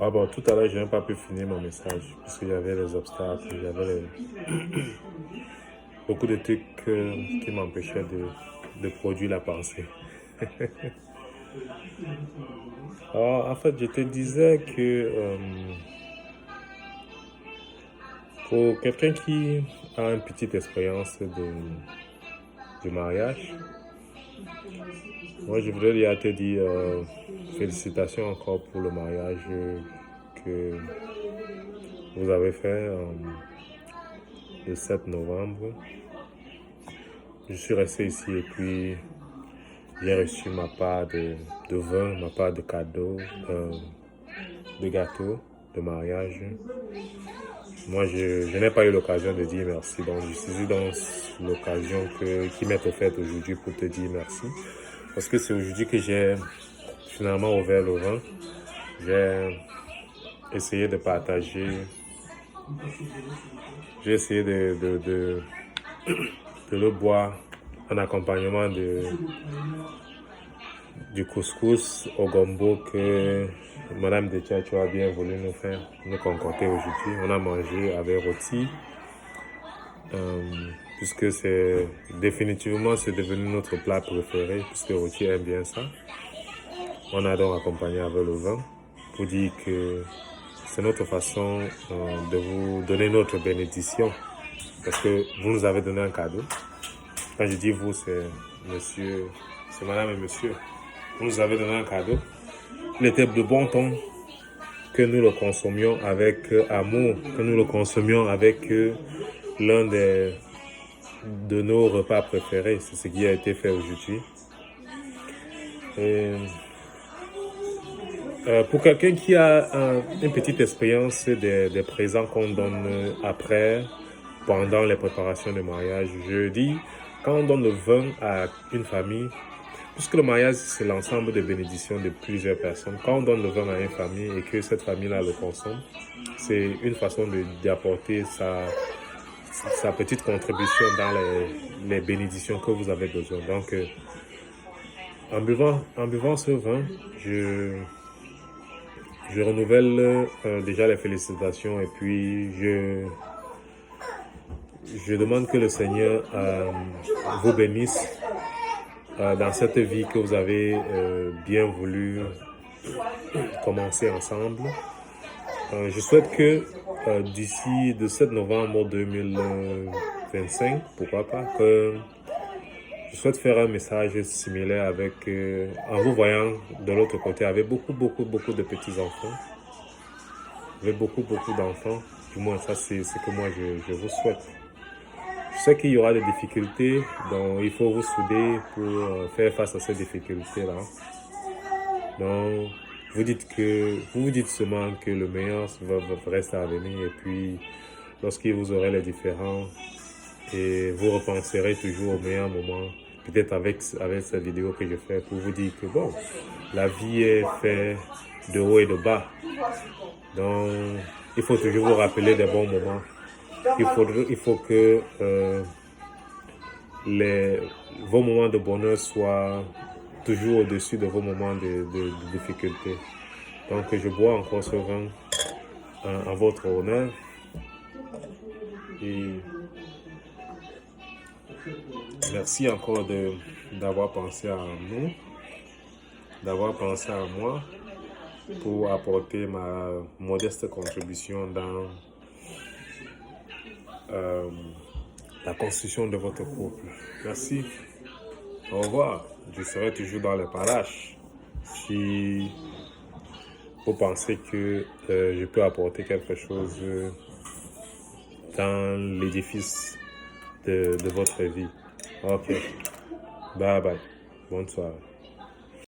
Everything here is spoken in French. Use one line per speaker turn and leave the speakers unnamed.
Ah bon, tout à l'heure, je n'ai pas pu finir mon message parce qu'il y avait les obstacles, il y avait beaucoup de trucs qui m'empêchaient de produire la pensée. Alors, en fait, je te disais que pour quelqu'un qui a une petite expérience du mariage, moi, je voudrais déjà te dire félicitations encore pour le mariage que vous avez fait le 7 novembre. Je suis resté ici et puis j'ai reçu ma part de vin, ma part de cadeaux, de gâteaux, de mariage. Moi, je n'ai pas eu l'occasion de dire merci, donc je saisis dans l'occasion qui m'est offerte aujourd'hui pour te dire merci. Parce que c'est aujourd'hui que j'ai finalement ouvert le vin. J'ai essayé de partager, j'ai essayé de le boire en accompagnement du couscous au gombo que Madame de Tchatcho a bien voulu nous concocter aujourd'hui. On a mangé avec rôti, puisque c'est devenu notre plat préféré, puisque rôti aime bien ça. On a donc accompagné avec le vin pour dire que c'est notre façon de vous donner notre bénédiction, parce que vous nous avez donné un cadeau. Quand je dis vous, c'est monsieur, c'est madame et monsieur. Vous nous avez donné un cadeau. Il était de bon ton que nous le consommions avec amour, que nous le consommions avec l'un de nos repas préférés. C'est ce qui a été fait aujourd'hui. Pour quelqu'un qui a une petite expérience des présents qu'on donne après, pendant les préparations de mariage, je dis, quand on donne le vin à une famille, puisque le mariage, c'est l'ensemble des bénédictions de plusieurs personnes. Quand on donne le vin à une famille et que cette famille-là le consomme, c'est une façon d'apporter sa petite contribution dans les bénédictions que vous avez besoin. Donc, en buvant ce vin, je renouvelle déjà les félicitations et puis je demande que le Seigneur vous bénisse dans cette vie que vous avez bien voulu commencer ensemble. Je souhaite que d'ici le 7 novembre 2025, pourquoi pas, que je souhaite faire un message similaire avec, en vous voyant de l'autre côté avec beaucoup de petits-enfants. Avec beaucoup d'enfants. Du moins, ça c'est ce que moi je vous souhaite. Je sais qu'il y aura des difficultés, donc il faut vous souder pour faire face à ces difficultés-là. Donc, vous vous dites seulement que le meilleur va rester à venir et puis lorsque vous aurez les différents et vous repenserez toujours au meilleur moment, peut-être avec cette vidéo que je fais pour vous dire que bon, la vie est faite de haut et de bas. Donc, il faut toujours vous rappeler des bons moments. Il faut que vos moments de bonheur soient toujours au-dessus de vos moments de difficulté. Donc, je bois encore ce vin en votre honneur. Et merci encore d'avoir pensé à nous, d'avoir pensé à moi pour apporter ma modeste contribution dans la construction de votre couple. Merci. Au revoir. Je serai toujours dans les parages. Si vous pensez que je peux apporter quelque chose dans l'édifice de votre vie. Ok. Bye bye. Bonne soirée.